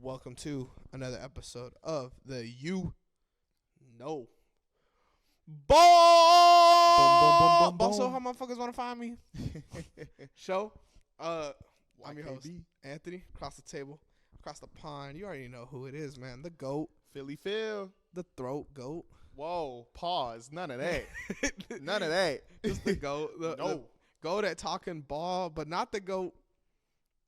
welcome to another episode of the You Know Ball. Boom, boom, boom, boom, Also, boom. how motherfuckers want to find me? Show. I'm your host, YKB. Anthony. Across the table, across the pond. You already know who it is, man. The GOAT, Philly Phil. the throat goat. Whoa, pause. None of that. None of that. Just the GOAT. The No. GOAT at talking ball, but not the GOAT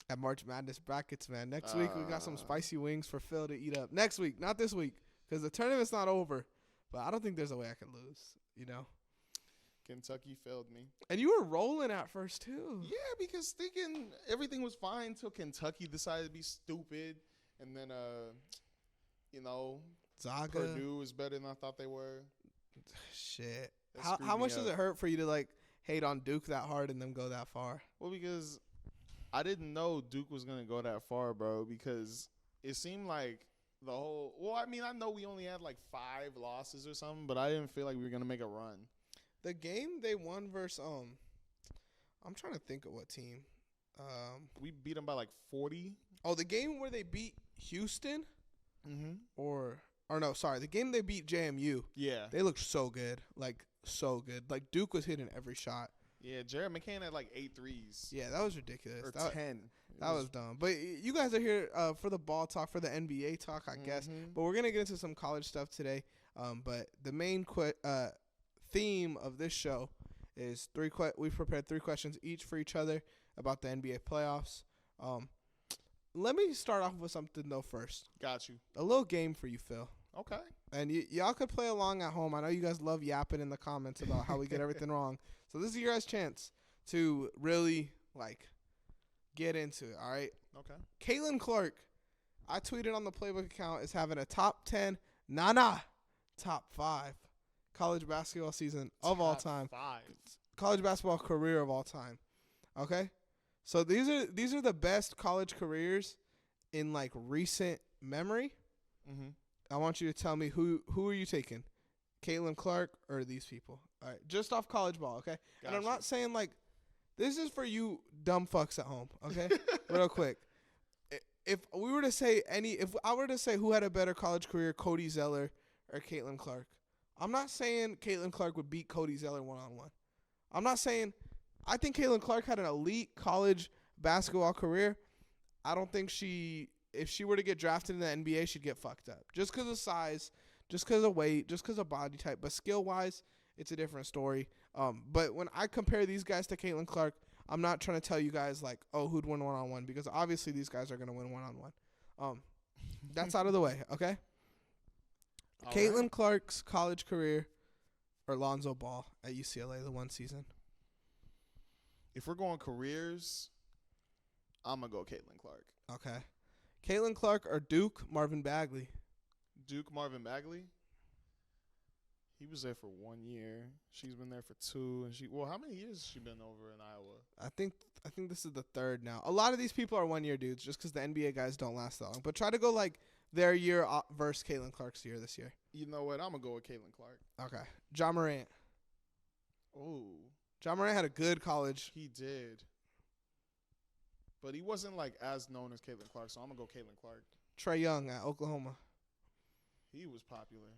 at March Madness brackets, man. Next week, we got some spicy wings for Phil to eat up. Next week, not this week, because the tournament's not over. But I don't think there's a way I can lose, you know? Kentucky failed me. And you were rolling at first, too. Yeah, because thinking everything was fine until Kentucky decided to be stupid. And then, Zaga. Purdue is better than I thought they were. Shit. That How screwed much me does up. it hurt for you to, hate on Duke that hard and then go that far? Well, because I didn't know Duke was going to go that far, bro, because it seemed like the whole – well, I mean, I know we only had 5 losses or something, but I didn't feel like we were going to make a run. The game they won versus I'm trying to think of what team. We beat them by 40. Oh, the game where they beat Houston Mm-hmm. or no, sorry, the game they beat JMU. Yeah. They looked so good, so good. Duke was hitting every shot. Yeah, Jared McCann had 8 threes. Yeah, that was ridiculous. Or That 10. That was dumb. But you guys are here for the ball talk, for the NBA talk, I guess. Mhm. But we're going to get into some college stuff today. But the main theme of this show is we've prepared 3 questions each for each other about the NBA playoffs. Let me start off with something, though, first. Got you. A little game for you, Phil. Okay. And y'all could play along at home. I know you guys love yapping in the comments about how we get everything wrong. So this is your guys' chance to really, get into it, all right? Okay. Caitlin Clark, I tweeted on the Playbook account, is having a top 10, top 5 college basketball season of all time. 5. College basketball career of all time. Okay? So these are the best college careers in recent memory. Mm-hmm. I want you to tell me who are you taking? Caitlin Clark or these people? All right, just off college ball, okay? Gotcha. And I'm not saying this is for you dumb fucks at home, okay? Real quick. If I were to say who had a better college career, Cody Zeller or Caitlin Clark, I'm not saying Caitlin Clark would beat Cody Zeller one-on-one. I'm not saying I think Caitlin Clark had an elite college basketball career. I don't think if she were to get drafted in the NBA, she'd get fucked up. Just because of size, just because of weight, just because of body type. But skill-wise, it's a different story. But when I compare these guys to Caitlin Clark, I'm not trying to tell you guys who'd win one-on-one, because obviously these guys are going to win one-on-one. That's out of the way, okay? All Caitlin right. Clark's college career or Lonzo Ball at UCLA the one season? If we're going careers, I'm going to go Caitlin Clark. Okay. Caitlin Clark or Duke Marvin Bagley? Duke Marvin Bagley. He was there for 1 year. She's been there for 2. And how many years has she been over in Iowa? I think this is the 3rd now. A lot of these people are 1 year dudes just because the NBA guys don't last that long. But try to go their year versus Caitlin Clark's year this year. You know what? I'm going to go with Caitlin Clark. Okay. Ja Morant. Oh, Ja Morant had a good college. he did. But he wasn't as known as Caitlin Clark, so I'm going to go Caitlin Clark. Trae Young at Oklahoma. He was popular.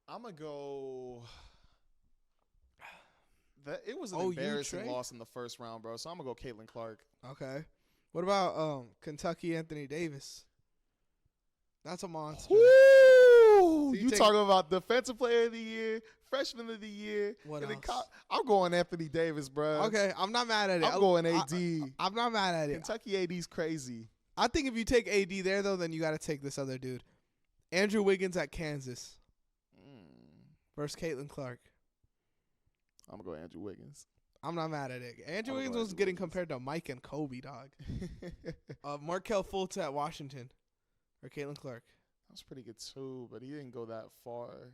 I'm going to go. It was an embarrassing Trae? loss in the first round, bro. So I'm going to go Caitlin Clark. Okay. What about Kentucky Anthony Davis? That's a monster. Woo! So you You take- talking about Defensive Player of the Year, Freshman of the Year. What and then else? I'm going Anthony Davis, bro. Okay, I'm not mad at it. I'm going AD. I'm not mad at it. Kentucky AD's crazy. I think if you take AD there, though, then you got to take this other dude. Andrew Wiggins at Kansas versus Caitlin Clark. I'm going to go Andrew Wiggins. I'm not mad at it. Andrew I'll Wiggins go was Andrew getting Wiggins. compared to Mike and Kobe, dog. Markelle Fultz at Washington or Caitlin Clark. That was pretty good, too, but he didn't go that far.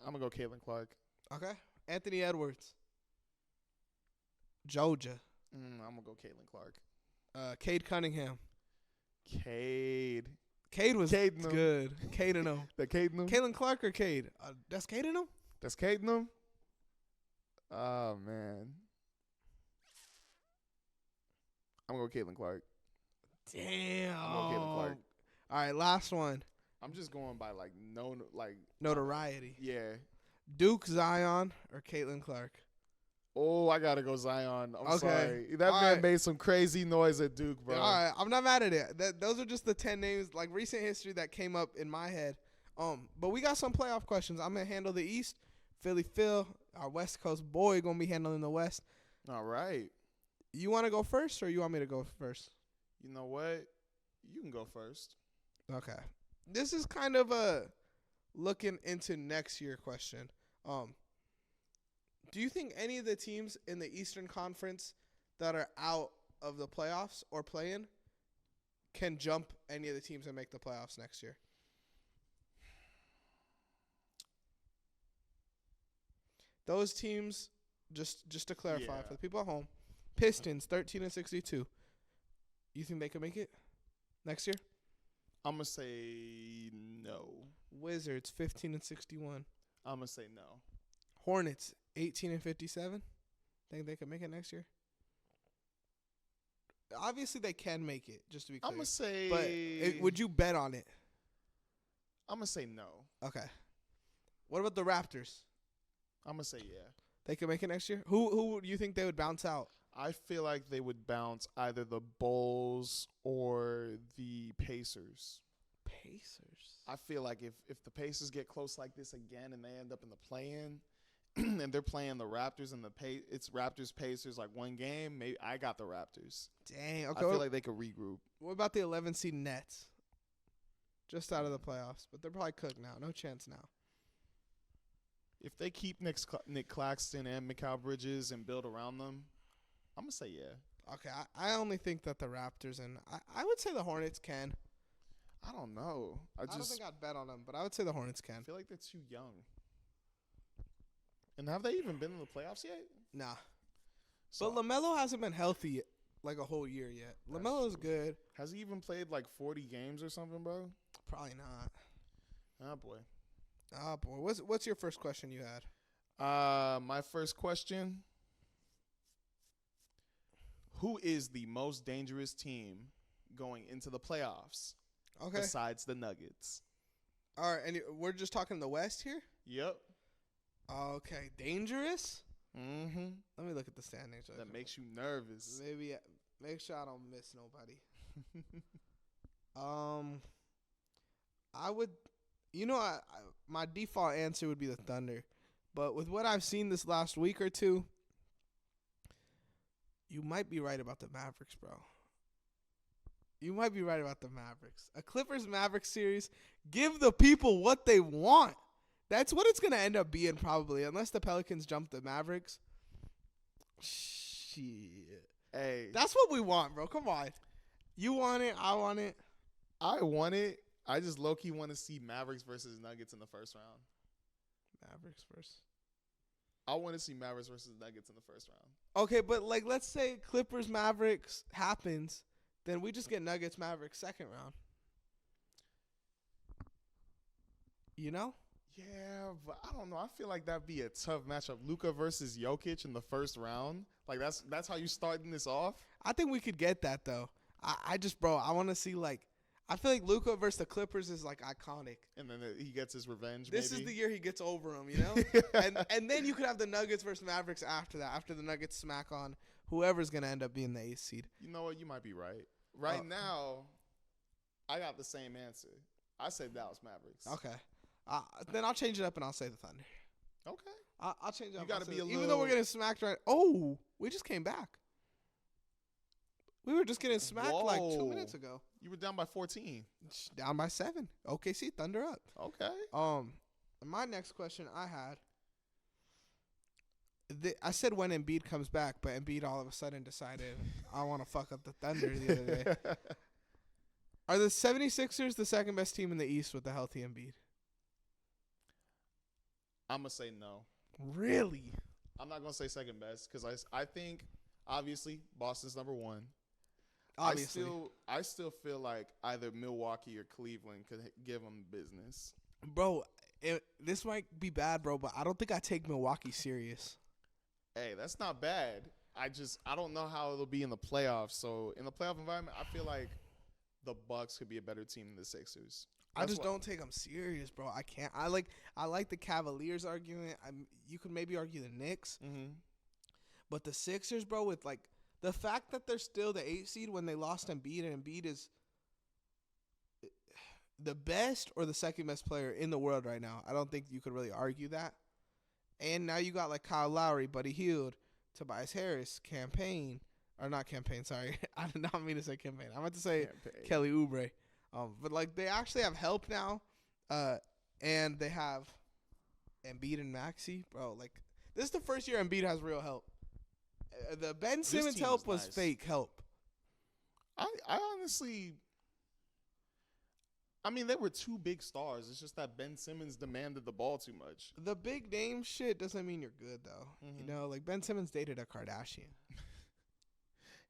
I'm going to go Caitlin Clark. Okay. Anthony Edwards. Georgia. I'm going to go Caitlin Clark. Cade Cunningham. Cade. Cade was Caden him. good. Caden him. That Caden him? Caitlin Clark or Cade? That's Caden him? That's Caden him? Oh, man. I'm going to go Caitlin Clark. Damn. I'm going to Caitlin Clark. All right, last one. I'm just going by Notoriety. Yeah. Duke, Zion, or Caitlin Clark? Oh, I gotta go Zion. I'm Okay. sorry. That All man right. made some crazy noise at Duke, bro. All right, I'm not mad at it. Those are just the 10 names, like recent history that came up in my head. But we got some playoff questions. I'm gonna handle the East. Philly Phil, our West Coast boy, gonna be handling the West. All right. You want to go first, or you want me to go first? You know what? You can go first. Okay. This is kind of a looking into next year question. Do you think any of the teams in the Eastern Conference that are out of the playoffs or playing can jump any of the teams and make the playoffs next year? Those teams, just to clarify for the people at home, Pistons 13-62. You think they can make it next year? I'm gonna say no. Wizards 15-61. I'm gonna say no. Hornets 18-57. Think they can make it next year? Obviously, they can make it. Just to be clear, I'm gonna say. But would you bet on it? I'm gonna say no. Okay. What about the Raptors? I'm gonna say yeah. They can make it next year. Who do you think they would bounce out? I feel like they would bounce either the Bulls or the Pacers. Pacers. I feel like if the Pacers get close like this again and they end up in the play-in, and they're playing the Raptors and it's Raptors Pacers like one game, maybe I got the Raptors. Dang. Okay. I feel like they could regroup. What about the 11 seed Nets? Just out of the playoffs, but they're probably cooked now. No chance now. If they keep Nick Claxton and Mikal Bridges and build around them, I'm gonna say yeah. Okay. I only think that the Raptors and I would say the Hornets can. I don't know. I don't think I'd bet on them, but I would say the Hornets can. I feel like they're too young. And have they even been in the playoffs yet? Nah. So, But LaMelo hasn't been healthy like a whole year yet. LaMelo's good. Has he even played like 40 games or something, bro? Probably not. Oh, boy. Oh, boy. What's your first question you had? My first question. Who is the most dangerous team going into the playoffs Okay. besides the Nuggets? All right. And we're just talking the West here? Yep. Okay. Dangerous? Mm-hmm. Let me look at the standings. That makes you nervous. Maybe make sure I don't miss nobody. I would, my default answer would be the Thunder, but with what I've seen this last week or two, you might be right about the Mavericks, bro. You might be right about the Mavericks. A Clippers-Mavericks series, give the people what they want. That's what it's going to end up being probably, unless the Pelicans jump the Mavericks. Shit. Hey. That's what we want, bro. Come on. You want it. I want it. I want it. I just low-key want to see Mavericks versus Nuggets in the first round. Mavericks first. I want to see Mavericks versus Nuggets in the first round. Okay, but like let's say Clippers-Mavericks happens, then we just get Nuggets-Mavericks second round. You know? Yeah, but I don't know. I feel like that'd be a tough matchup. Luka versus Jokic in the first round. Like that's how you starting this off. I think we could get that though. I want to see like I feel like Luka versus the Clippers is like iconic. And then he gets his revenge. This maybe. is the year he gets over them, you know. and then you could have the Nuggets versus Mavericks after that. After the Nuggets smack on whoever's gonna end up being the 8th seed. You know what? You might be right. Right now, I got the same answer. I said Dallas Mavericks. Okay. Then I'll change it up and I'll say the Thunder. Okay. I'll change it up. You got to be a little. Even though we're getting smacked right. Oh, we just came back. We were just getting smacked like 2 minutes ago. You were down by 14. Down by 7. OKC Thunder up. Okay. My next question I had. I said when Embiid comes back, but Embiid all of a sudden decided I want to fuck up the Thunder the other day. Are the 76ers the second best team in the East with the healthy Embiid? I'm going to say no. Really? I'm not going to say second best because I think, obviously, Boston's number one. Obviously. I still feel like either Milwaukee or Cleveland could give them business. Bro, this might be bad, bro, but I don't think I take Milwaukee serious. Hey, that's not bad. I don't know how it'll be in the playoffs. So in the playoff environment, I feel like the Bucks could be a better team than the Sixers. I just don't take them serious, bro. I can't. I like the Cavaliers argument. You could maybe argue the Knicks, but the Sixers, bro, with like the fact that they're still the 8th seed when they lost Embiid, and Embiid is the best or the second best player in the world right now. I don't think you could really argue that. And now you got like Kyle Lowry, Buddy Hield, Tobias Harris, Campaign, or not Campaign. Sorry, I did not mean to say Campaign. I meant to say Kelly Oubre. But like they actually have help now, and they have Embiid and Maxey, bro. Like this is the first year Embiid has real help. The Ben Simmons help was fake help. I honestly, I mean, they were two big stars. It's just that Ben Simmons demanded the ball too much. The big name shit doesn't mean you're good though. You know, like Ben Simmons dated a Kardashian.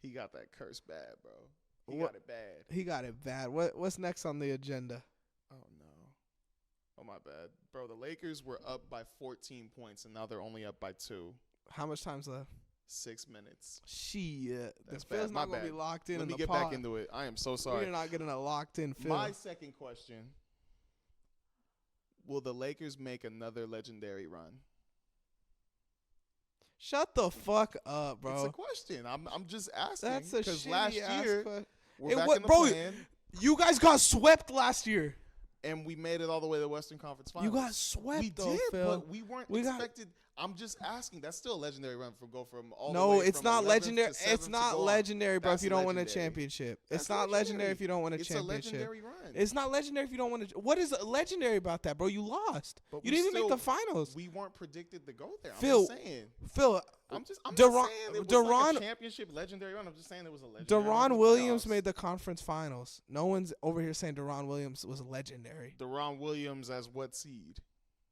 He got that curse bad, bro. He got it bad. He got it bad. What's next on the agenda? Oh, no. Oh, my bad. Bro, the Lakers were up by 14 points, and now they're only up by 2. How much time's left? 6 minutes. Shit. That's the Phil's bad. not going to be locked in. Let me get back into it. I am so sorry. We're not getting a locked in Phil. My second question. Will the Lakers make another legendary run? Shut the fuck up, bro. It's a question. I'm just asking. That's a shitty last year, we're back in the bro, plan. You guys got swept last year. And we made it all the way to the Western Conference Finals. You got swept, we though, did, Phil. but we weren't expected. I'm just asking. That's still a legendary run from all the way. No, it's not legendary. It's not legendary, bro. That's if you don't win a legendary. championship, it's not legendary if you don't win a championship. It's a legendary run. It's not legendary if you don't win a. What is legendary about that, bro? You lost. But you didn't even make the finals. We weren't predicted to go there. Phil, I'm just saying. Phil, I'm not saying it was like a championship legendary run. I'm just saying it was a legendary run. Deron Williams made the conference finals. No one's over here saying Deron Williams was legendary. Deron Williams as what seed?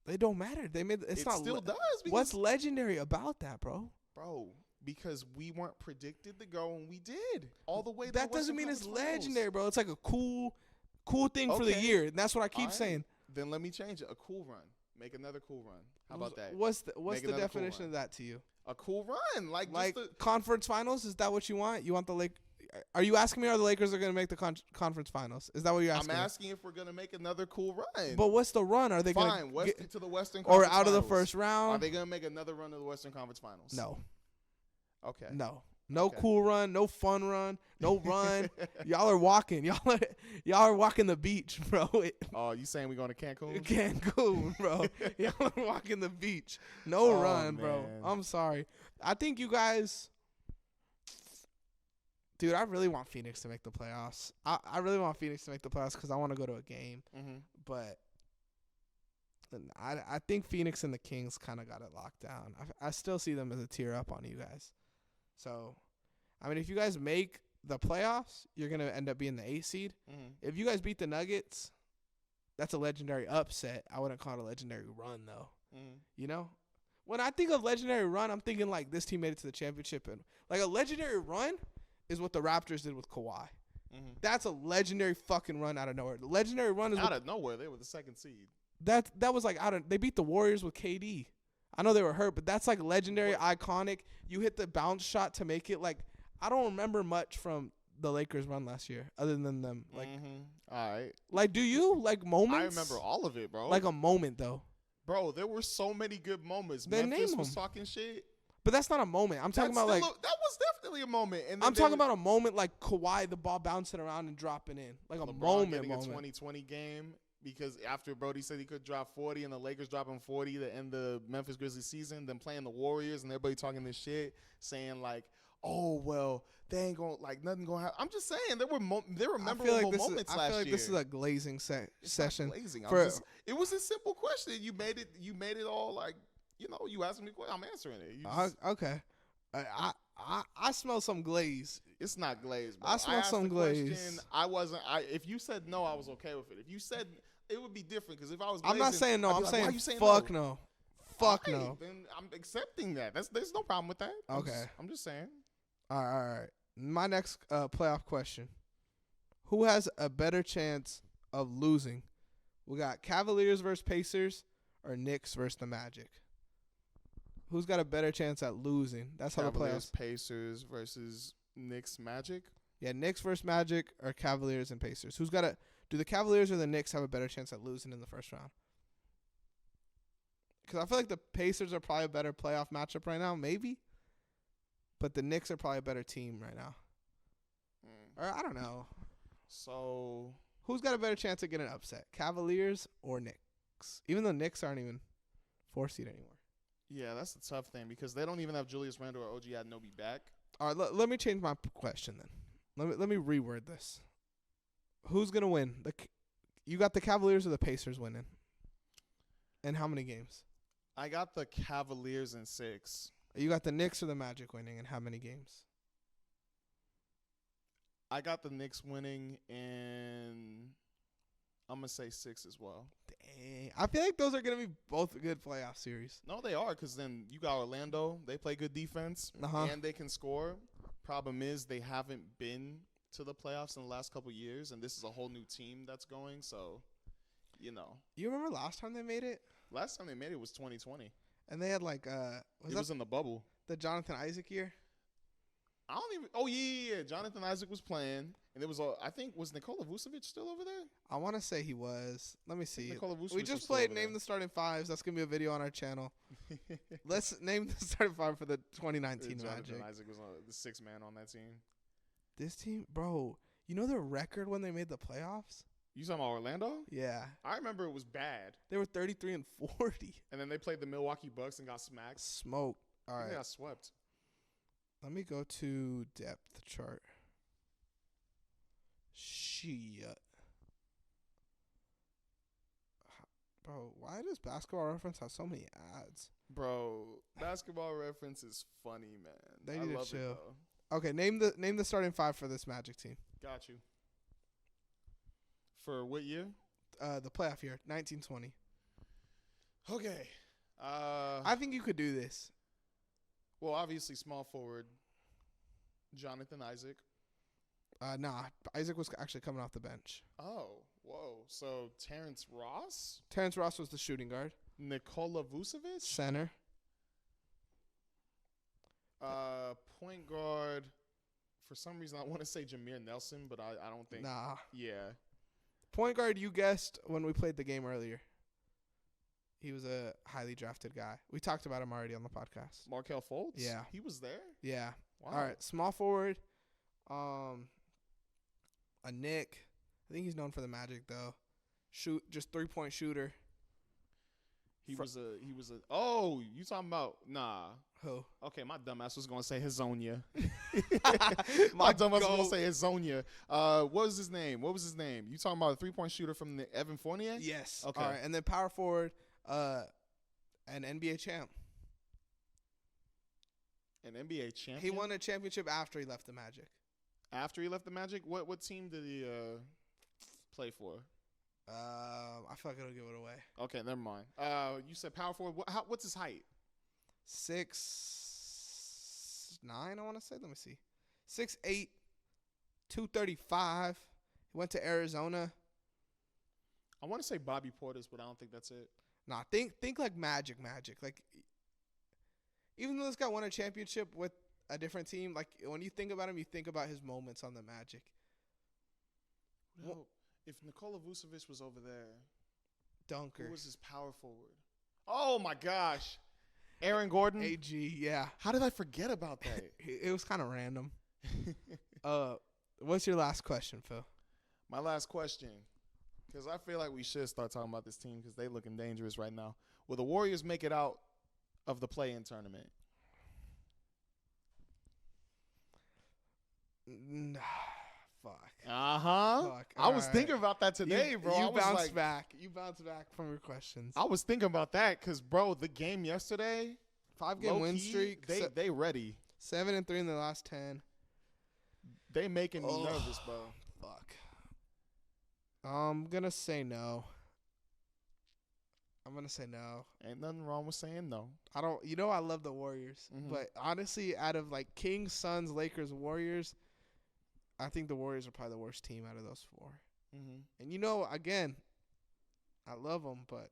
They don't matter. They made it not still does. What's legendary about that, bro? Bro, because we weren't predicted to go and we did all the way. That doesn't mean it's legendary, bro. It's like a cool thing for the year, and that's what I keep saying. Then let me change it. A cool run. Make another cool run. How about that? What's the definition of that to you? A cool run, like conference finals. Is that what you want? You want the Lake? Are you asking me? Are the Lakers are going to make the conference finals? Is that what you're asking? I'm asking if we're going to make another cool run. But what's the run? Are they going to the Western or Conference out of the Finals? first round? Are they going to make another run to the Western Conference Finals? No. Okay. No cool run, no fun run, no run. Y'all are walking. Y'all are walking the beach, bro. Oh, you saying we going to Cancun? Cancun, bro. Y'all are walking the beach. No run, bro. I'm sorry. I think you guys. Dude, I really want Phoenix to make the playoffs. I really want Phoenix to make the playoffs because I want to go to a game. But I think Phoenix and the Kings kind of got it locked down. I still see them as a tier up on you guys. So, I mean, if you guys make the playoffs, you're going to end up being the 8th seed. If you guys beat the Nuggets, that's a legendary upset. I wouldn't call it a legendary run, though. You know? When I think of legendary run, I'm thinking like this team made it to the championship. And like a legendary run is what the Raptors did with Kawhi. That's a legendary fucking run out of nowhere. The legendary run is out of nowhere. They were the 2nd seed. That was like they beat the Warriors with KD. I know they were hurt, but that's like legendary, iconic. You hit the bounce shot to make it. Like I don't remember much from the Lakers run last year other than them. Like all right. Like do you like moments? I remember all of it, bro. Like a moment though. Bro, there were so many good moments. Then Memphis was talking shit. But that's not a moment. I'm talking about like that was definitely a moment. And I'm talking about a moment like Kawhi, the ball bouncing around and dropping in, like a moment. Getting a 2020 game because after Brody said he could drop 40 and the Lakers dropping 40 to end the Memphis Grizzlies season, then playing the Warriors and everybody talking this shit, saying like, "Oh well, they ain't gonna like nothing gonna happen." I'm just saying there were memorable moments last year. I feel like this is a glazing session. Glazing. It was a simple question. You made it all like. You know, you asking me a question, I'm answering it. Okay. I smell some glaze. It's not glaze, bro. I smell some glaze. If you said no, I was okay with it. If you said it would be different because if I was glazing, I'm not saying no. I'm like, saying fuck no. Fuck no. Then I'm accepting that. There's no problem with that. Okay. I'm just saying. All right. My next playoff question. Who has a better chance of losing? We got Cavaliers versus Pacers or Knicks versus the Magic? Who's got a better chance at losing? That's how the Cavaliers, playoffs. Pacers versus Knicks, Magic. Yeah, Knicks versus Magic or Cavaliers and Pacers. Who's got a? Do the Cavaliers or the Knicks have a better chance at losing in the first round? Because I feel like the Pacers are probably a better playoff matchup right now, maybe. But the Knicks are probably a better team right now. Or I don't know. So Who's got a better chance of getting upset? Cavaliers or Knicks? Even though Knicks aren't even 4 seed anymore. yeah, that's the tough thing because they don't even have Julius Randle or OG Anunoby back. All right, let me change my question then. Let me reword this. Who's gonna win? You got the Cavaliers or the Pacers winning? And how many games? I got the Cavaliers in 6. You got the Knicks or the Magic winning, and how many games? I got the Knicks winning, and I'm gonna say 6 as well. Dang, I feel like those are gonna be both good playoff series. No, they are, because then you got Orlando. They play good defense, and they can score. Problem is they haven't been to the playoffs in the last couple years, and this is a whole new team that's going. So, you know. You remember last time they made it? Last time they made it was 2020. And they had like It was in the bubble. The Jonathan Isaac year? I don't even. Oh yeah. Jonathan Isaac was playing, and it was. I think was Nikola Vucevic still over there? I want to say he was. Let me see. Nikola Vucevic We was just still played over Name there. the Starting Fives. That's gonna be a video on our channel. Let's name the starting five for the 2019 Jonathan Magic. Isaac was the 6th man on that team. This team, bro. You know their record when they made the playoffs? You talking about Orlando? Yeah, I remember it was bad, they were 33 and 40. and then they played the Milwaukee Bucks and got smacked. Smoke. All I think right. They got swept. Let me go to depth chart. Shit. Bro, why does Basketball Reference have so many ads? Bro, Basketball Reference is funny, man. They I need to love chill. it, though. Okay, name the starting five for this Magic team. Got you. For what year? The playoff year, 1920. Okay. I think you could do this. Well, obviously, small forward, Jonathan Isaac. Nah, Isaac was actually coming off the bench. Oh, whoa. So, Terrence Ross? Terrence Ross was the shooting guard. Nikola Vucevic? Center. Point guard. For some reason, I want to say Jameer Nelson, but I don't think. Nah. Yeah. Point guard, you guessed when we played the game earlier. He was a highly drafted guy. We talked about him already on the podcast. Markelle Fultz? Yeah. He was there? Yeah. Wow. All right. Small forward. A Nick. I think he's known for the Magic though. Just 3-point shooter. He was a. Oh, you talking about? Nah. Who? Okay, my dumbass was gonna say Hazonia. my dumbass was gonna say Hazonia. What was his name? You talking about a 3-point shooter from the Evan Fournier? Yes. Okay. All right. And then power forward, an NBA champ. An NBA champion. He won a championship after he left the Magic. After he left the Magic. What team did he play for? I feel like it'll give it away. Okay, never mind. You said power forward. What's his height? 6'9", I want to say. Let me see. 6'8", 235. He went to Arizona. I want to say Bobby Portis, but I don't think that's it. Nah, think like Magic. Like, even though this guy won a championship with a different team, like when you think about him, you think about his moments on the Magic. No, if Nikola Vucevic was over there, Dunker. who was his power forward? Oh my gosh, Aaron Gordon. AG, yeah. How did I forget about that? It was kind of random. What's your last question, Phil? My last question, because I feel like we should start talking about this team because they looking dangerous right now. Will the Warriors make it out of the play-in tournament? Fuck. Fuck. I was thinking about that today, bro. You I was bounced back. You bounced back from your questions. I was thinking about that because, bro, the game yesterday, 5-game win streak. They ready. 7-3 in the last 10. They making me nervous, bro. Fuck. I'm gonna say no. Ain't nothing wrong with saying no. I don't. You know I love the Warriors, Mhm. but honestly, out of like Kings, Suns, Lakers, Warriors, I think the Warriors are probably the worst team out of those four. Mm-hmm. And you know, again, I love them, but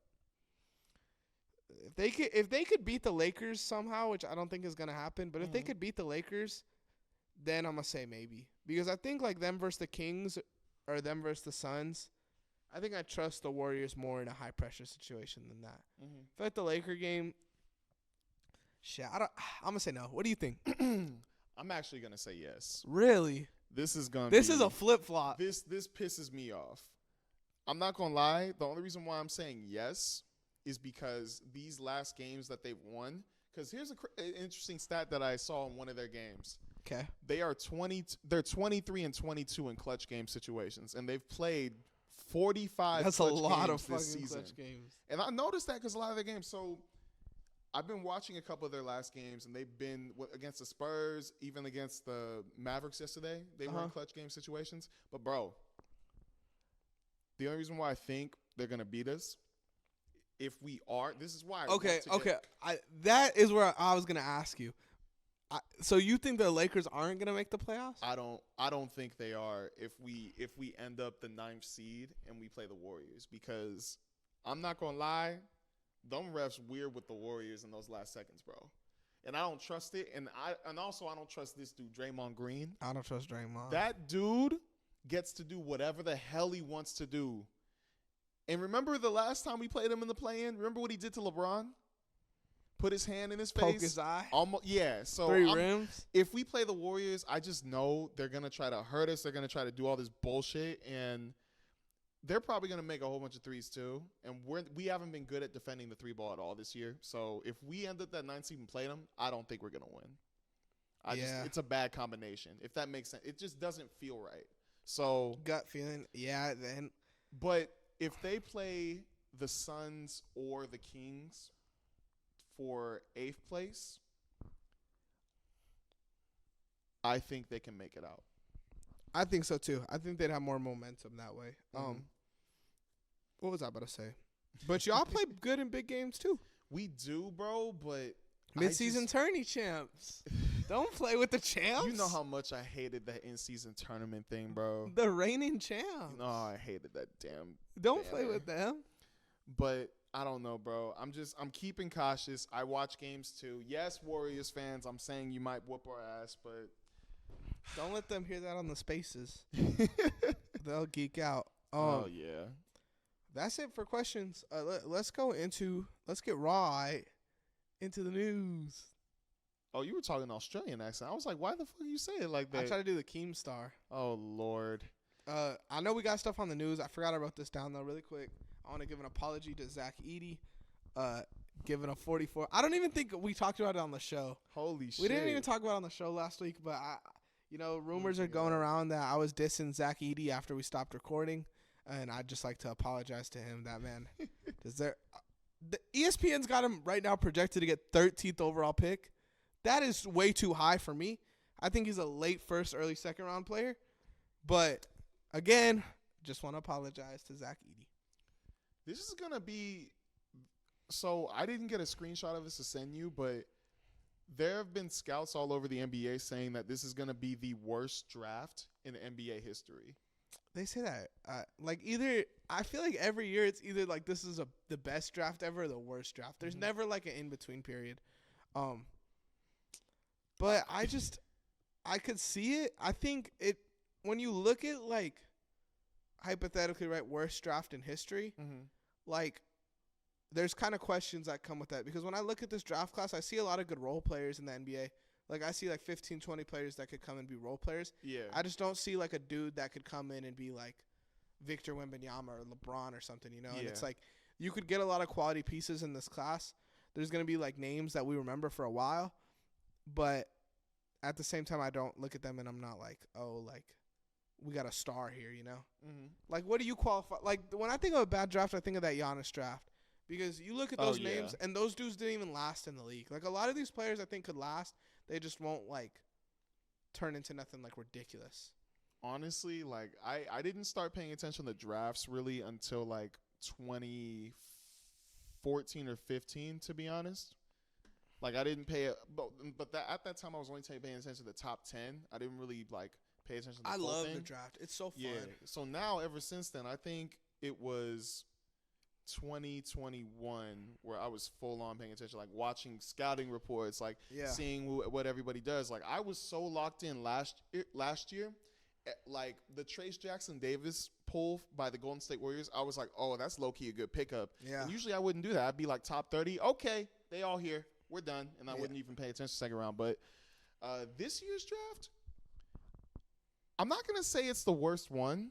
if they could beat the Lakers somehow, which I don't think is gonna happen, but if they could beat the Lakers, then I'm gonna say maybe, because I think like them versus the Kings or them versus the Suns, I think I trust the Warriors more in a high pressure situation than that. If at the Laker game, shit, I'm gonna say no. What do you think? I'm actually gonna say yes. Really? This is a flip flop. This pisses me off. I'm not gonna lie. The only reason why I'm saying yes is because these last games that they've won. Because here's an interesting stat that I saw in one of their games. Okay. They're 23 and 22 in clutch game situations, and they've played 45. That's clutch a lot games of this fucking season. clutch games. And I noticed that because a lot of their games. So I've been watching a couple of their last games, and they've been against the Spurs, even against the Mavericks yesterday. They were in clutch game situations. But, bro, the only reason why I think they're going to beat us, if we are, this is why. Okay. That is where I was going to ask you. So you think the Lakers aren't going to make the playoffs? I don't think they are if we end up the 9th seed and we play the Warriors, because I'm not going to lie, them refs weird with the Warriors in those last seconds, bro. And I don't trust it. And also I don't trust this dude, Draymond Green. I don't trust Draymond. That dude gets to do whatever the hell he wants to do. And remember the last time we played him in the play-in? Remember what he did to LeBron? Put his hand in his face. Poke his eye. Almost, yeah. So 3 rims. If we play the Warriors, I just know they're going to try to hurt us. They're going to try to do all this bullshit. And they're probably going to make a whole bunch of threes too. And we haven't been good at defending the 3 ball at all this year. So if we end up that 9th seed and play them, I don't think we're going to win. It's a bad combination. If that makes sense. It just doesn't feel right. So gut feeling. Yeah, then. But if they play the Suns or the Kings for 8th place, I think they can make it out. I think so too. I think they'd have more momentum that way. What was I about to say? But y'all play good in big games too. We do, bro, but mid-season tourney champs. Don't play with the champs. You know how much I hated that in-season tournament thing, bro. The reigning champs. No, I hated that damn. Don't play with them. But I don't know, bro. I'm keeping cautious. I watch games too. Yes, Warriors fans, I'm saying you might whoop our ass, but don't let them hear that on the spaces. They'll geek out. Oh yeah. That's it for questions. Let's get raw into the news. Oh, you were talking Australian accent. I was like, why the fuck you say it like that? I try to do the Keemstar. Oh Lord. I know we got stuff on the news. I forgot I wrote this down though really quick. I want to give an apology to Zach Edey. Giving a 44. I don't even think we talked about it on the show. Holy shit. We didn't even talk about it on the show last week, but rumors are going around that I was dissing Zach Edey after we stopped recording, and I'd just like to apologize to him. That man, the ESPN's got him right now projected to get 13th overall pick. That is way too high for me. I think he's a late first, early second round player. But again, just want to apologize to Zach Edey. This is going to be – so I didn't get a screenshot of this to send you, but there have been scouts all over the NBA saying that this is going to be the worst draft in NBA history. They say that. I feel like every year it's either like this is the best draft ever or the worst draft. There's never like an in-between period. But I could see it. I think when you look at like hypothetically, right, worst draft in history, like there's kind of questions that come with that, because when I look at this draft class, I see a lot of good role players in the NBA. Like I see like 15, 20 players that could come and be role players. Yeah. I just don't see like a dude that could come in and be like Victor Wembanyama or LeBron or something, you know? Yeah. And it's like you could get a lot of quality pieces in this class. There's going to be like names that we remember for a while, but at the same time, I don't look at them and I'm not like, oh, like we got a star here, you know? Like, what do you qualify? Like, when I think of a bad draft, I think of that Giannis draft, because you look at those names and those dudes didn't even last in the league. Like, a lot of these players I think could last. They just won't, like, turn into nothing, like, ridiculous. Honestly, like, I didn't start paying attention to drafts really until, like, 2014 or 15, to be honest. Like, I didn't pay at that time I was only paying attention to the top 10. I didn't really, like, pay attention to the whole thing. I love the draft. It's so fun. Yeah. So now, ever since then, I think it was 2021 where I was full on paying attention, like watching scouting reports, like Yeah. seeing what everybody does. Like I was so locked in last year, like the Trace Jackson Davis pull by the Golden State Warriors. I was like, oh, that's low key a good pickup. Yeah. And usually I wouldn't do that. I'd be like top 30. Okay, they all here. We're done, and I wouldn't even pay attention to second round. But this year's draft, I'm not gonna say it's the worst one.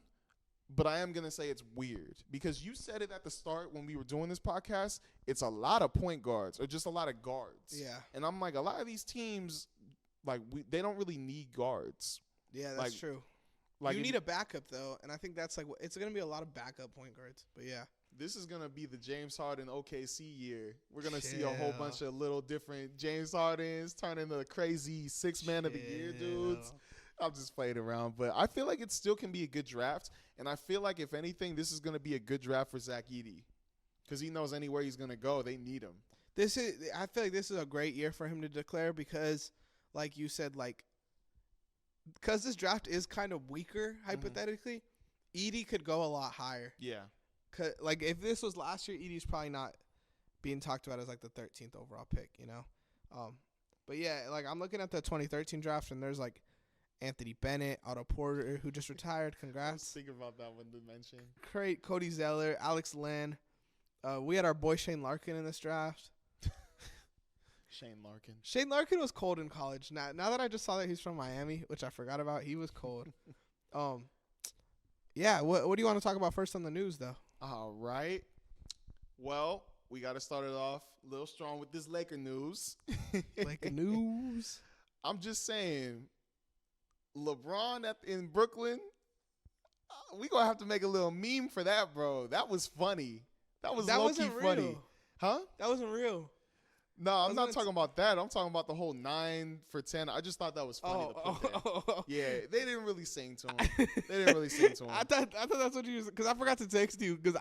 But I am going to say it's weird because you said it at the start when we were doing this podcast. It's a lot of point guards or just a lot of guards. Yeah. And I'm like, a lot of these teams, like, they don't really need guards. Yeah, that's true. Like you need a backup, though. And I think that's like, it's going to be a lot of backup point guards. But yeah. This is going to be the James Harden OKC year. We're going to see a whole bunch of little different James Hardens turn into the crazy 6 man of the year dudes. I'm just playing around, but I feel like it still can be a good draft, and I feel like if anything, this is going to be a good draft for Zach Edey because he knows anywhere he's going to go, they need him. I feel like this is a great year for him to declare because, like you said, because this draft is kind of weaker hypothetically, Edey could go a lot higher. Yeah. Like if this was last year, Edey's probably not being talked about as like the 13th overall pick, you know. But yeah, like I'm looking at the 2013 draft, and there's like Anthony Bennett, Otto Porter, who just retired. Congrats. I was thinking about that one to mention. Great. Cody Zeller, Alex Len. We had our boy Shane Larkin in this draft. Shane Larkin was cold in college. Now that I just saw that he's from Miami, which I forgot about, he was cold. Yeah. What do you want to talk about first on the news, though? All right. Well, we got to start it off a little strong with this Laker news. Laker news. I'm just saying. LeBron in Brooklyn, we gonna have to make a little meme for that, bro. That was funny. That was low-key funny. Huh? That wasn't real. No, I'm not talking about that. I'm talking about the whole 9 for 10. I just thought that was funny to put there. Yeah, they didn't really sing to him. I thought that's what you was, because I forgot to text you because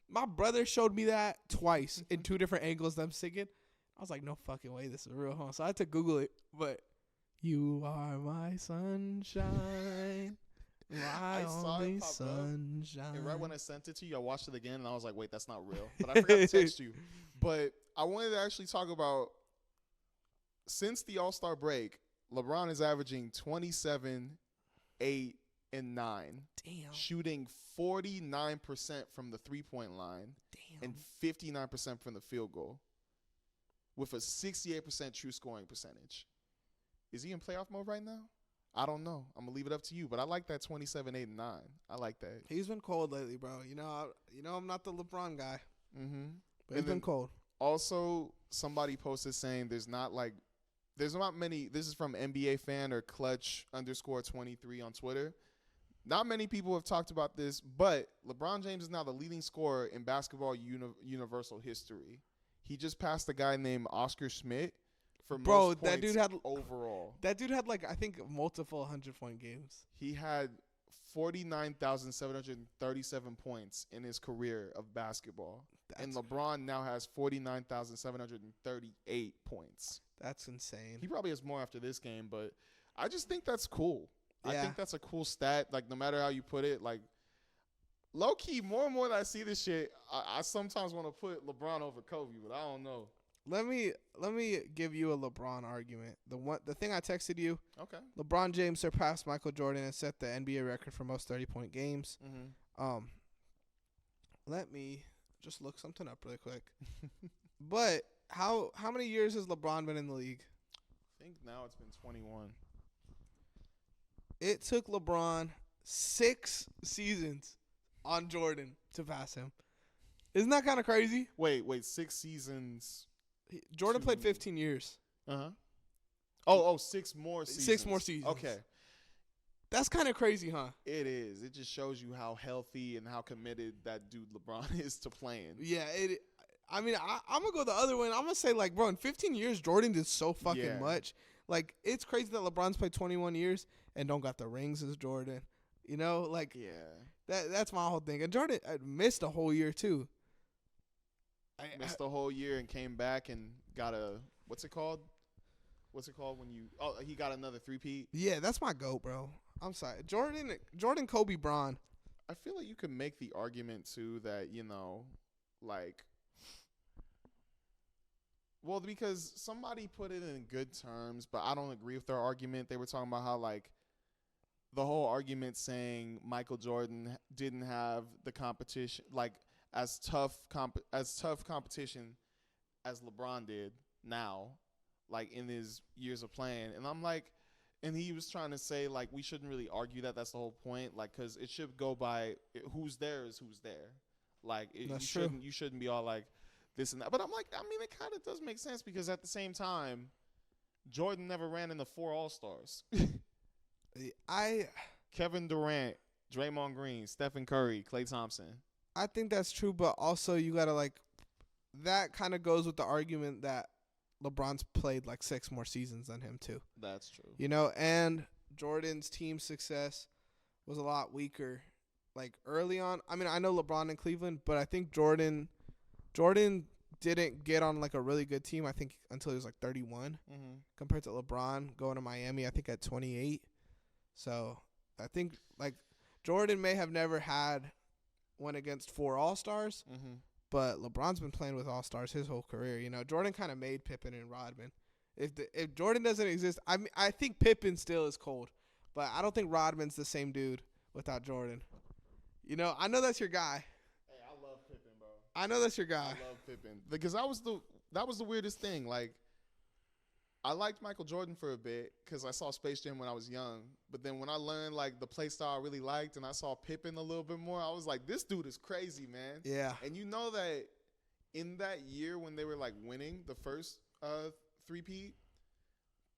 my brother showed me that twice in 2 different angles. Them singing. I was like, no fucking way, this is real, huh? So I had to Google it, but. You are my sunshine, my only sunshine. And right when I sent it to you, I watched it again, and I was like, wait, that's not real. But I forgot to text you. But I wanted to actually talk about, since the All-Star break, LeBron is averaging 27, 8, and 9. Damn. Shooting 49% from the three-point line. Damn. And 59% from the field goal. With a 68% true scoring percentage. Is he in playoff mode right now? I don't know. I'm gonna leave it up to you, but I like that 27, 8, and 9. I like that. He's been cold lately, bro. You know I'm not the LeBron guy. Mm-hmm. But he's been cold. Also, somebody posted saying there's not many. This is from NBA fan or Clutch_23 on Twitter. Not many people have talked about this, but LeBron James is now the leading scorer in basketball universal history. He just passed a guy named Oscar Schmidt. Bro, that dude had overall. That dude had I think multiple 100-point games. He had 49,737 points in his career of basketball. And LeBron now has 49,738 points. That's insane. He probably has more after this game, but I just think that's cool. Yeah. I think that's a cool stat. No matter how you put it, low key, more and more that I see this shit, I sometimes want to put LeBron over Kobe, but I don't know. Let me give you a LeBron argument. The thing I texted you. Okay. LeBron James surpassed Michael Jordan and set the NBA record for most 30-point games. Mm-hmm. Let me just look something up really quick. But how many years has LeBron been in the league? I think now it's been 21. It took LeBron 6 seasons on Jordan to pass him. Isn't that kind of crazy? Wait, 6 seasons. Jordan played 15 years. Uh-huh. Oh, 6 more seasons. 6 more seasons. Okay. That's kind of crazy, huh? It is. It just shows you how healthy and how committed that dude LeBron is to playing. Yeah, I'm going to go the other way. I'm going to say, bro, in 15 years, Jordan did so fucking much. It's crazy that LeBron's played 21 years and don't got the rings as Jordan. You know, Yeah. That's my whole thing. And Jordan missed a whole year, too. Missed the whole year and came back and got what's it called when you he got another 3-peat? Yeah, that's my GOAT, bro. I'm sorry. Jordan, Kobe, Bron. I feel like you could make the argument too that, like, well, because somebody put it in good terms, but I don't agree with their argument. They were talking about how, like, the whole argument saying Michael Jordan didn't have the competition, like, as tough competition as LeBron did now, like, in his years of playing. And I'm like, and he was trying to say, like, we shouldn't really argue that. That's the whole point. Like, because it should go by who's there is who's there. Like, you shouldn't be all like this and that. But I'm like, I mean, it kind of does make sense because at the same time, Jordan never ran in the 4 All-Stars. Kevin Durant, Draymond Green, Stephen Curry, Klay Thompson. I think that's true, but also you got to, like, that kind of goes with the argument that LeBron's played like 6 more seasons than him too. That's true. You know, and Jordan's team success was a lot weaker, like, early on. I mean, I know LeBron in Cleveland, but I think Jordan didn't get on, like, a really good team, I think, until he was like 31 compared to LeBron going to Miami, I think, at 28. So I think, like, Jordan may have never had one against 4 All-Stars, but LeBron's been playing with All-Stars his whole career. You know, Jordan kind of made Pippen and Rodman. If Jordan doesn't exist, I think Pippen still is cold, but I don't think Rodman's the same dude without Jordan. You know, I know that's your guy. Hey, I love Pippen, bro. I know that's your guy. I love Pippen because that was the weirdest thing. Like, I liked Michael Jordan for a bit because I saw Space Jam when I was young. But then when I learned, like, the play style I really liked and I saw Pippen a little bit more, I was like, this dude is crazy, man. Yeah. And you know that in that year when they were, like, winning the first three-peat,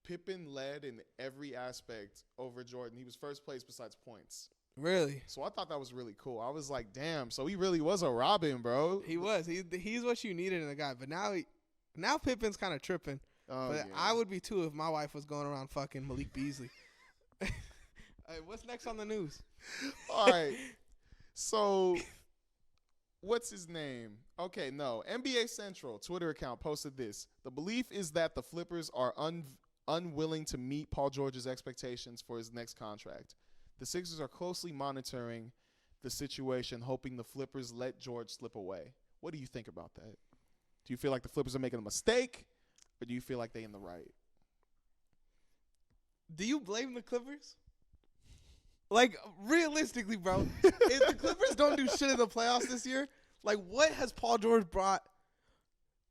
Pippen led in every aspect over Jordan. He was first place besides points. Really? So I thought that was really cool. I was like, damn, so he really was a Robin, bro. He was. He's what you needed in a guy. But now Pippen's kind of tripping. But yeah. I would be too if my wife was going around fucking Malik Beasley. Hey, what's next on the news? All right. So, what's his name? Okay, no. NBA Central Twitter account posted this. The belief is that the Flippers are unwilling to meet Paul George's expectations for his next contract. The Sixers are closely monitoring the situation, hoping the Flippers let George slip away. What do you think about that? Do you feel like the Flippers are making a mistake? Or do you feel like they in the right? Do you blame the Clippers? Like, realistically, bro, if the Clippers don't do shit in the playoffs this year, like, what has Paul George brought?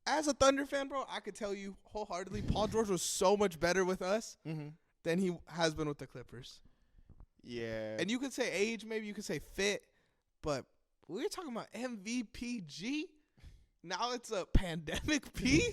As a Thunder fan, bro, I could tell you wholeheartedly, Paul George was so much better with us than he has been with the Clippers. Yeah. And you could say age, maybe you could say fit, but we're talking about MVPG. Now it's a pandemic P.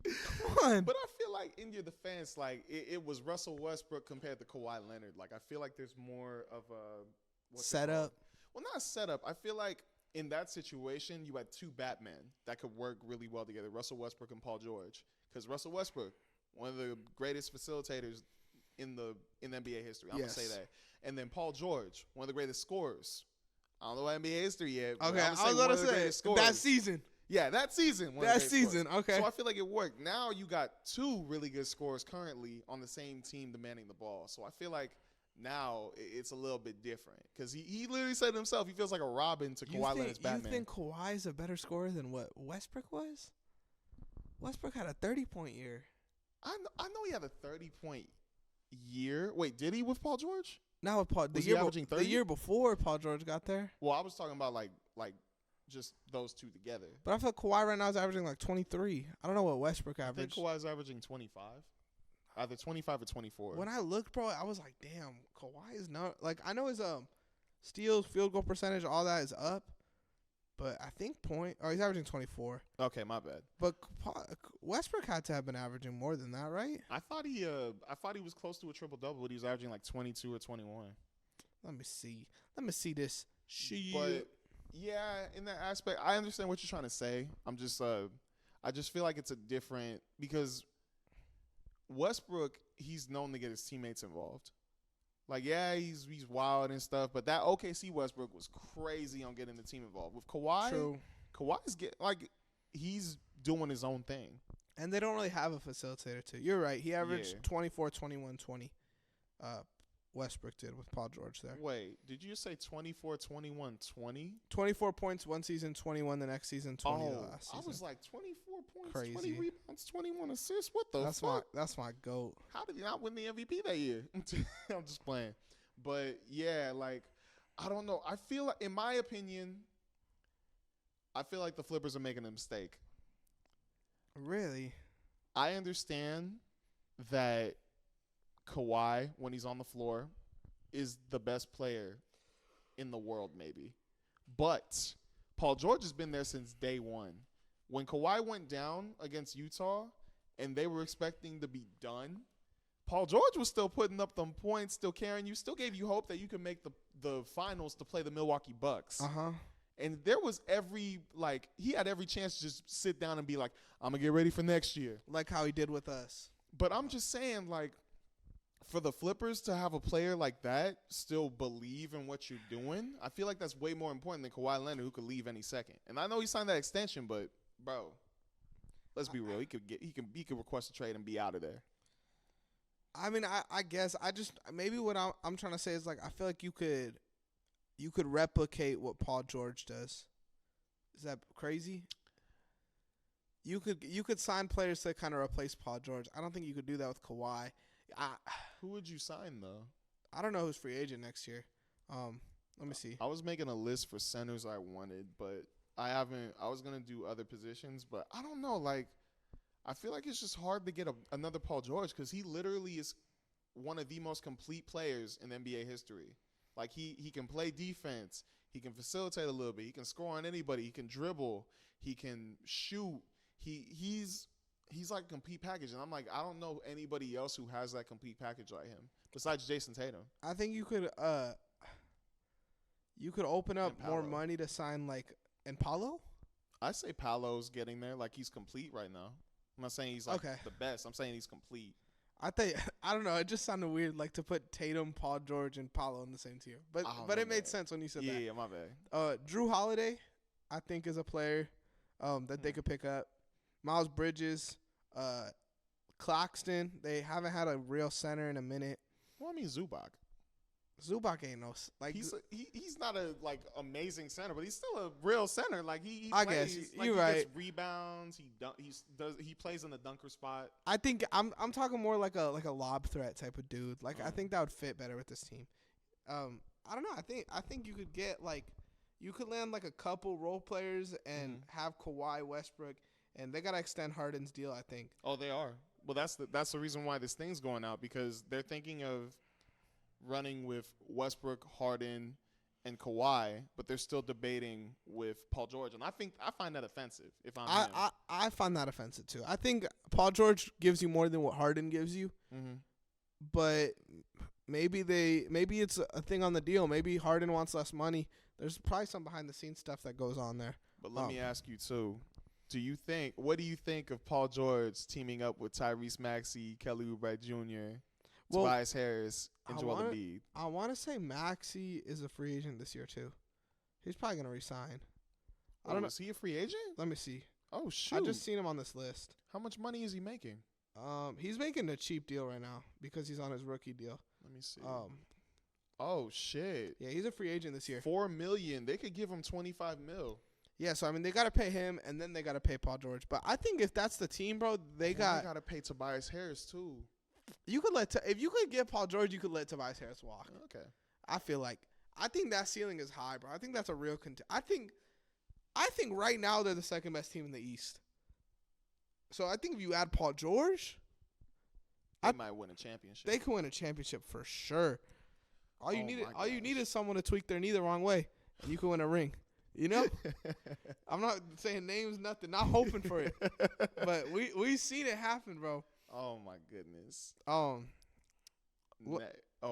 Come on. But I feel like in your defense, like it was Russell Westbrook compared to Kawhi Leonard. Like I feel like there's more of a setup. Well, not a setup. I feel like in that situation, you had 2 Batmen that could work really well together: Russell Westbrook and Paul George. Because Russell Westbrook, one of the greatest facilitators in the NBA history. I'm gonna say that. And then Paul George, one of the greatest scorers. I don't know NBA history yet. Okay, I was gonna say that season. Yeah, that season. Okay. So I feel like it worked. Now you got 2 really good scorers currently on the same team demanding the ball. So I feel like now it's a little bit different because he literally said himself he feels like a Robin to Kawhi Leonard's Batman. You think Kawhi's a better scorer than what Westbrook was? Westbrook had a 30-point year. I know he had a 30-point year. Wait, did he with Paul George? Not with Paul. The year before Paul George got there. Well, I was talking about like just those 2 together. But I feel like Kawhi right now is averaging like 23. I don't know what Westbrook averaged. I think Kawhi's averaging 25. Either 25 or 24. When I looked, bro, I was like, damn, Kawhi is not. Like, I know his steals, field goal percentage, all that is up. But I think he's averaging 24. Okay, my bad. But Westbrook had to have been averaging more than that, right? I thought he was close to a triple-double, but he was averaging like 22 or 21. Let me see this. But yeah, in that aspect, I understand what you're trying to say. I'm just I just feel like it's a different because Westbrook, he's known to get his teammates involved. Like, yeah, he's wild and stuff, but that OKC Westbrook was crazy on getting the team involved. With Kawhi, True. Kawhi's he's doing his own thing. And they don't really have a facilitator, too. You're right. He averaged 24, 21, 20 Westbrook did with Paul George there. Wait, did you say 24, 21, 20? 24 points one season, 21 the next season, 20 the last season. I was like 24 points, Crazy. 20 rebounds, 21 assists. What the That's fuck? that's my GOAT. How did he not win the MVP that year? I'm just playing. But yeah, like, I don't know. I feel like, in my opinion, I feel like the Flippers are making a mistake. Really? I understand that Kawhi, when he's on the floor, is the best player in the world, maybe. But Paul George has been there since day one. When Kawhi went down against Utah and they were expecting to be done, Paul George was still putting up them points, still carrying you, still gave you hope that you could make the finals to play the Milwaukee Bucks. Uh-huh. And there was he had every chance to just sit down and be like, I'm going to get ready for next year. Like how he did with us. But I'm just saying, like, for the Flippers to have a player like that still believe in what you're doing, I feel like that's way more important than Kawhi Leonard, who could leave any second. And I know he signed that extension, but bro, let's be real. He could request a trade and be out of there. I mean, I guess maybe what I'm trying to say is, like, I feel like you could replicate what Paul George does. Is that crazy? You could sign players to kind of replace Paul George. I don't think you could do that with Kawhi. Who would you sign though? I don't know who's free agent next year. Let me see. I was making a list for centers I wanted, but I was gonna do other positions, but I don't know. Like, I feel like it's just hard to get another Paul George because he literally is one of the most complete players in NBA history. Like, he can play defense, he can facilitate a little bit, he can score on anybody, he can dribble, he can shoot. He's like a complete package, and I'm like, I don't know anybody else who has that complete package like him besides Jason Tatum. I think you could open up more money to sign, like, and Paolo. I say Paolo's getting there, like he's complete right now. I'm not saying he's like the best. I'm saying he's complete. I don't know. It just sounded weird, like, to put Tatum, Paul George, and Paolo in the same tier. But it made sense when you said that. Yeah, my bad. Drew Holiday, I think, is a player that they could pick up. Miles Bridges, Claxton. They haven't had a real center in a minute. Well, I mean Zubac. Zubac ain't no like he's not a like amazing center, but he's still a real center. Like he I plays, guess like, you're he right. Gets rebounds. He plays in the dunker spot. I think I'm talking more like a lob threat type of dude. Like I think that would fit better with this team. I don't know. I think you could get you could land like a couple role players and have Kawhi, Westbrook, and they gotta extend Harden's deal, I think. Oh, they are. Well, that's the reason why this thing's going out, because they're thinking of running with Westbrook, Harden, and Kawhi, but they're still debating with Paul George, and I find that offensive. If I find that offensive too. I think Paul George gives you more than what Harden gives you, but maybe it's a thing on the deal. Maybe Harden wants less money. There's probably some behind the scenes stuff that goes on there. But let me ask you too. What do you think of Paul George teaming up with Tyrese Maxey, Kelly Oubre Jr., Tobias Harris, and Joel Embiid? I want to say Maxey is a free agent this year too. He's probably gonna resign. I don't know. Is he a free agent? Let me see. Oh shoot! I just seen him on this list. How much money is he making? He's making a cheap deal right now because he's on his rookie deal. Let me see. Oh shit! Yeah, he's a free agent this year. $4 million. They could give him $25 million. Yeah, so I mean they gotta pay him and then they gotta pay Paul George. But I think if that's the team, bro, they gotta pay Tobias Harris too. You could if you could get Paul George, you could let Tobias Harris walk. Okay. I think that ceiling is high, bro. I think that's a real I think right now they're the second best team in the East. So I think if you add Paul George, they might win a championship. They can win a championship for sure. All you need is someone to tweak their knee the wrong way, and you can win a ring. You know, I'm not saying names, nothing, not hoping for it, but we seen it happen, bro. Oh my goodness. Oh,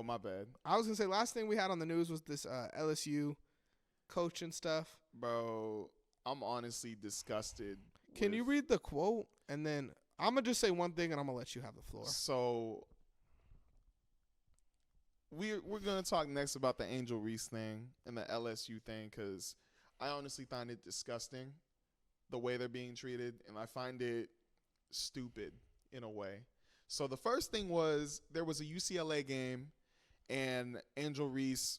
my bad. I was gonna say last thing we had on the news was this LSU coach and stuff. Bro, I'm honestly disgusted. Can you read the quote and then I'm gonna just say one thing and I'm gonna let you have the floor. So we're gonna talk next about the Angel Reese thing and the LSU thing, because I honestly find it disgusting the way they're being treated, and I find it stupid in a way. So the first thing was there was a UCLA game, And Angel Reese,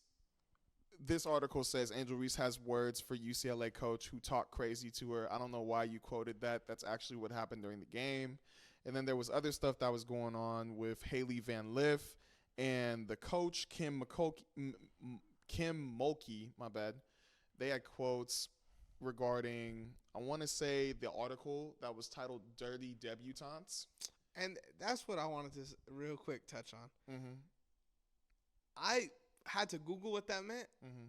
this article says Angel Reese has words for UCLA coach who talked crazy to her. I don't know why you quoted that. That's actually what happened during the game. And then there was other stuff that was going on with Haley Van Lith and the coach, Kim Mulkey, my bad. They had quotes regarding, I want to say, the article that was titled Dirty Debutantes. And that's what I wanted to real quick touch on. Mm-hmm. I had to Google what that meant. Mm-hmm.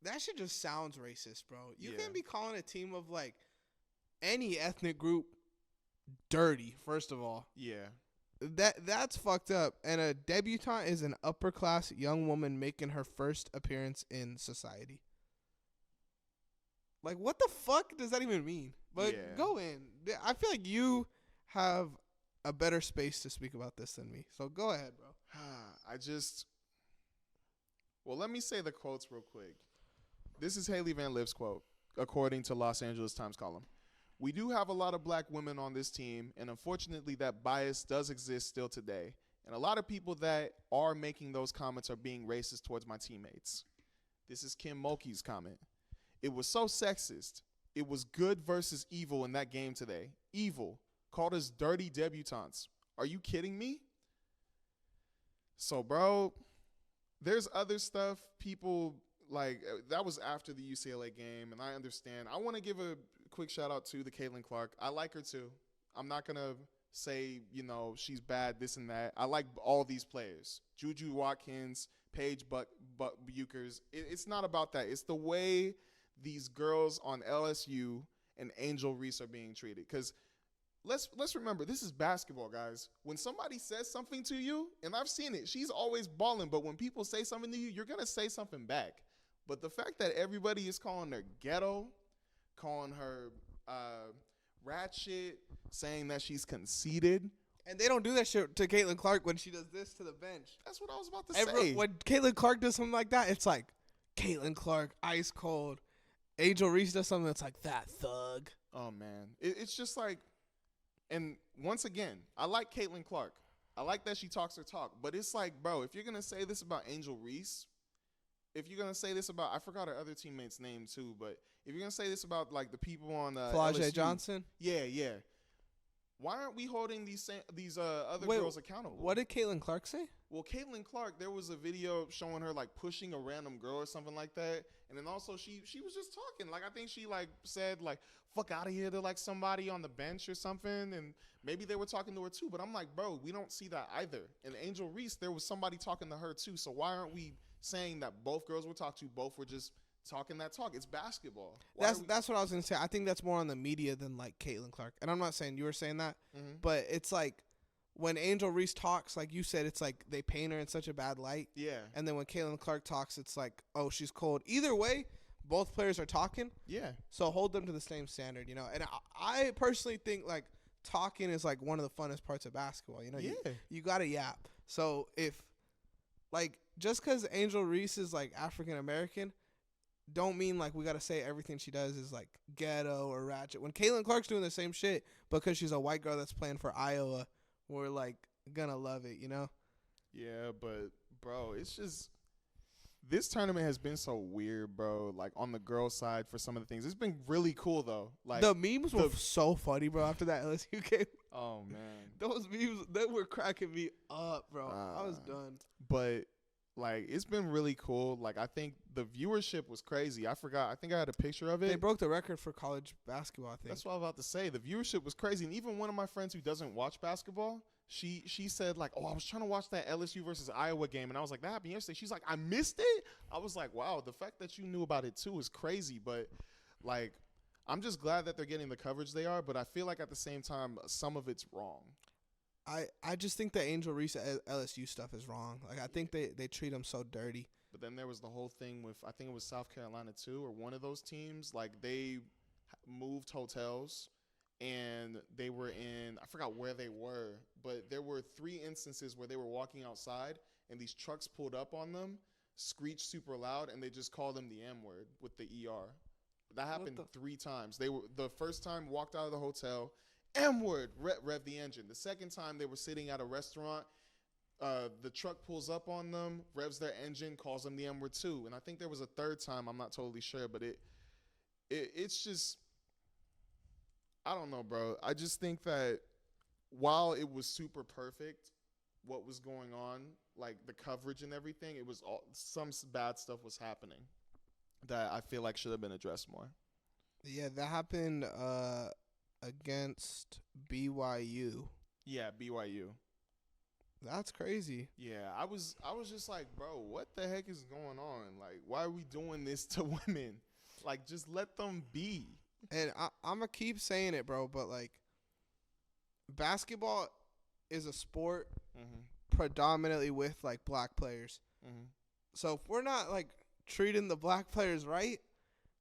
That shit just sounds racist, bro. You Yeah. can't be calling a team of, like, any ethnic group dirty, first of all. Yeah. That's fucked up. And a debutante is an upper-class young woman making her first appearance in society. Like, what the fuck does that even mean? But Yeah. go in. I feel like you have a better space to speak about this than me. So go ahead, bro. Well, let me say the quotes real quick. This is Haley Van Lif's quote, according to Los Angeles Times column. We do have a lot of black women on this team, and unfortunately that bias does exist still today. And a lot of people that are making those comments are being racist towards my teammates. This is Kim Mulkey's comment. It was so sexist. It was good versus evil in that game today. Evil. Called us dirty debutantes. Are you kidding me? So, bro, there's other stuff people like that was after the UCLA game, and I understand. I want to give a quick shout out to the Caitlin Clark. I like her too. I'm not gonna say she's bad, this and that. I like all these players: Juju Watkins, Paige Buchers. It's not about that. It's the way these girls on LSU and Angel Reese are being treated. Because let's remember, this is basketball, guys. When somebody says something to you, and I've seen it, she's always balling, but when people say something to you, you're going to say something back. But the fact that everybody is calling her ghetto, calling her ratchet, saying that she's conceited. And they don't do that shit to Caitlin Clark when she does this to the bench. That's what I was about to say. When Caitlin Clark does something like that, it's like, Caitlin Clark, ice cold. Angel Reese does something that's like, that thug. Oh, man. It's just like, and once again, I like Caitlin Clark. I like that she talks her talk. But it's like, bro, if you're going to say this about Angel Reese, if you're going to say this about, I forgot her other teammate's name too, but if you're going to say this about like the people on Flau'jae LSU, Johnson? Yeah. Why aren't we holding these other girls accountable? What did Caitlin Clark say? Well, Caitlin Clark, there was a video showing her like pushing a random girl or something like that, and then also she was just talking. Like I think she like said like "fuck out of here" to like somebody on the bench or something, and maybe they were talking to her too. But I'm like, bro, we don't see that either. And Angel Reese, there was somebody talking to her too. So why aren't we saying that both girls were talked to, both were just talking that talk? It's basketball. That's what I was gonna say. I think that's more on the media than like Caitlin Clark. And I'm not saying you were saying that, but it's like when Angel Reese talks, like you said, it's like they paint her in such a bad light. Yeah. And then when Caitlin Clark talks, it's like, oh, she's cold. Either way, both players are talking. Yeah. So hold them to the same standard, And I personally think like talking is like one of the funnest parts of basketball. Yeah. You gotta yap. So if like just because Angel Reese is like African American, don't mean like we gotta say everything she does is like ghetto or ratchet. When Caitlin Clark's doing the same shit because she's a white girl that's playing for Iowa, we're like gonna love it, Yeah, but bro, it's just this tournament has been so weird, bro. Like on the girls' side for some of the things, it's been really cool though. Like the memes were so funny, bro. After that LSU game, oh man, those memes they were cracking me up, bro. I was done. But like it's been really cool. Like I think the viewership was crazy. I forgot. I think I had a picture of it. They broke the record for college basketball, I think. That's what I was about to say. The viewership was crazy. And even one of my friends who doesn't watch basketball, she said like, "Oh, I was trying to watch that LSU versus Iowa game," and I was like, "That happened yesterday." She's like, "I missed it." I was like, "Wow, the fact that you knew about it too is crazy." But like, I'm just glad that they're getting the coverage they are. But I feel like at the same time, some of it's wrong. I just think the Angel Reese LSU stuff is wrong. Like I think they treat them so dirty. But then there was the whole thing with, I think it was South Carolina too, or one of those teams. Like they moved hotels and they were in, I forgot where they were, but there were 3 instances where they were walking outside and these trucks pulled up on them, screeched super loud, and they just called them the M word with the ER. That happened 3 times. They were the first time walked out of the hotel, M word, rev the engine. The second time they were sitting at a restaurant, The truck pulls up on them, revs their engine, calls them the N-word too. And I think there was a third time. I'm not totally sure, but it's just, I don't know, bro. I just think that while it was super perfect, what was going on, like the coverage and everything, it was some bad stuff was happening that I feel like should have been addressed more. Yeah, that happened against BYU. Yeah, BYU. That's crazy. Yeah, I was just like, bro, what the heck is going on? Like, why are we doing this to women? Like, just let them be. And I'm going to keep saying it, bro, but, like, basketball is a sport predominantly with, like, black players. So if we're not, like, treating the black players right,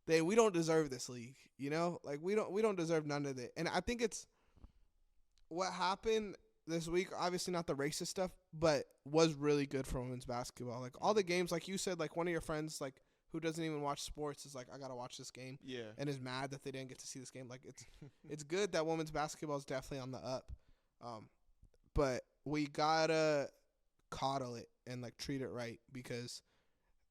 then we don't deserve this league, you know? Like, we don't deserve none of it. And I think it's what happened this week, obviously not the racist stuff, but was really good for women's basketball. Like, all the games, like you said, like, one of your friends, like, who doesn't even watch sports is like, I got to watch this game. Yeah. And is mad that they didn't get to see this game. Like, it's good that women's basketball is definitely on the up. But we got to coddle it and, like, treat it right because,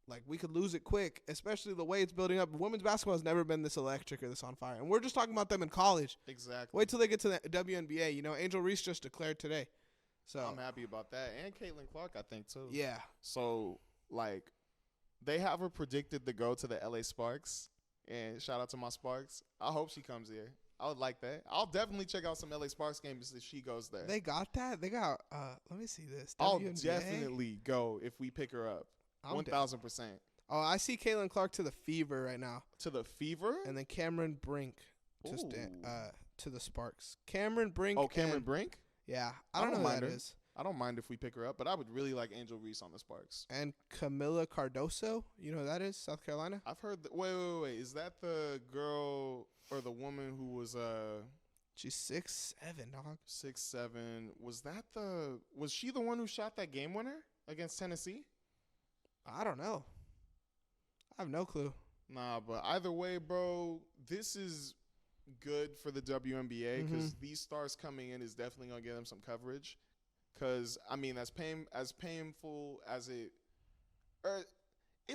like, we could lose it quick, especially the way it's building up. Women's basketball has never been this electric or this on fire. And we're just talking about them in college. Exactly. Wait till they get to the WNBA. You know, Angel Reese just declared today. So I'm happy about that. And Caitlin Clark, I think, too. Yeah. So, like, they have her predicted to go to the LA Sparks. And shout out to my Sparks. I hope she comes here. I would like that. I'll definitely check out some LA Sparks games if she goes there. They got that? They got, let me see this. I'll WNBA? definitely go if we pick her up. 1,000%. Oh, I see Caitlin Clark to the Fever right now. To the Fever? And then Cameron Brink to the Sparks. Cameron Brink. Oh, Cameron Brink? Yeah. I don't know who that is. I don't mind if we pick her up, but I would really like Angel Reese on the Sparks. And Camila Cardoso. You know who that is? South Carolina? I've heard that. Wait. Is that the girl or the woman who was She's 6'7", dog. 6'7". Was she the one who shot that game winner against Tennessee? I don't know. I have no clue. Nah, but either way, bro, this is good for the WNBA because these stars coming in is definitely going to give them some coverage. Because, I mean, as painful as it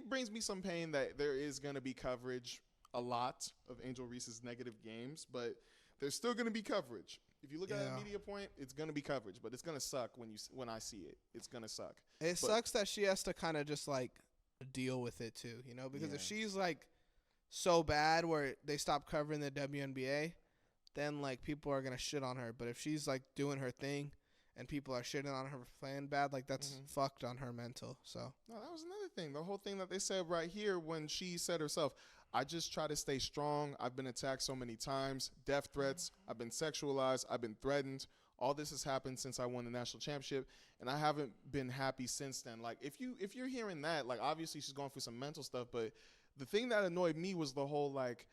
brings me some pain that there is going to be coverage, a lot of Angel Reese's negative games, but there's still going to be coverage. If you look at a media point, it's going to be coverage, but it's going to suck when I see it. It's going to suck. It sucks that she has to kind of just, like, deal with it, too, you know? Because if she's, like, so bad where they stop covering the WNBA, then, like, people are going to shit on her. But if she's, like, doing her thing and people are shitting on her for playing bad, like, that's fucked on her mental, so. No, that was another thing. The whole thing that they said right here when she said herself, I just try to stay strong. I've been attacked so many times, death threats. I've been sexualized. I've been threatened. All this has happened since I won the national championship, and I haven't been happy since then. Like, if you're hearing that, like, obviously she's going through some mental stuff, but the thing that annoyed me was the whole, like,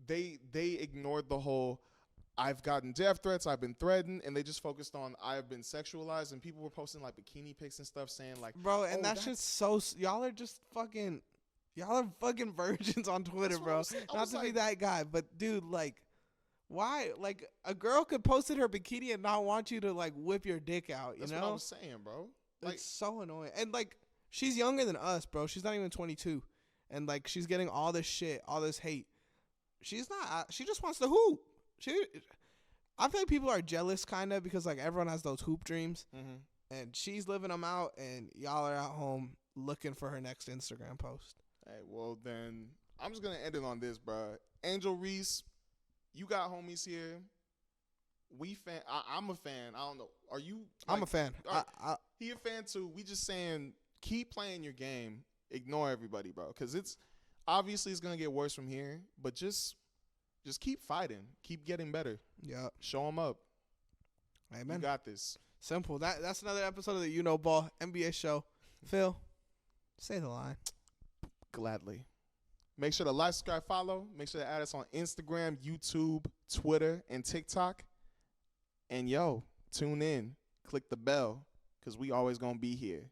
they ignored the whole, I've gotten death threats, I've been threatened, and they just focused on I've been sexualized, and people were posting, like, bikini pics and stuff saying, like, bro, and that's just so, y'all are fucking virgins on Twitter, bro. Not to be that guy, but dude, like, why? Like, a girl could post in her bikini and not want you to, like, whip your dick out, you know? That's what I was saying, bro. Like, it's so annoying. And, like, she's younger than us, bro. She's not even 22. And, like, she's getting all this shit, all this hate. She's not. She just wants to hoop. I feel like people are jealous, kind of, because, like, everyone has those hoop dreams. And she's living them out, and y'all are at home looking for her next Instagram post. Hey, well, then I'm just going to end it on this, bro. Angel Reese, you got homies here. I'm a fan. I don't know. Are you? Like, I'm a fan. He a fan, too. We just saying keep playing your game. Ignore everybody, bro, because it's obviously it's going to get worse from here, but just keep fighting. Keep getting better. Yeah. Show them up. Amen. You got this. Simple. That's another episode of the You Know Ball NBA show. Phil, say the line. Gladly. Make sure to like, subscribe, follow. Make sure to add us on Instagram, YouTube, Twitter, and TikTok. And, tune in. Click the bell because we always going to be here.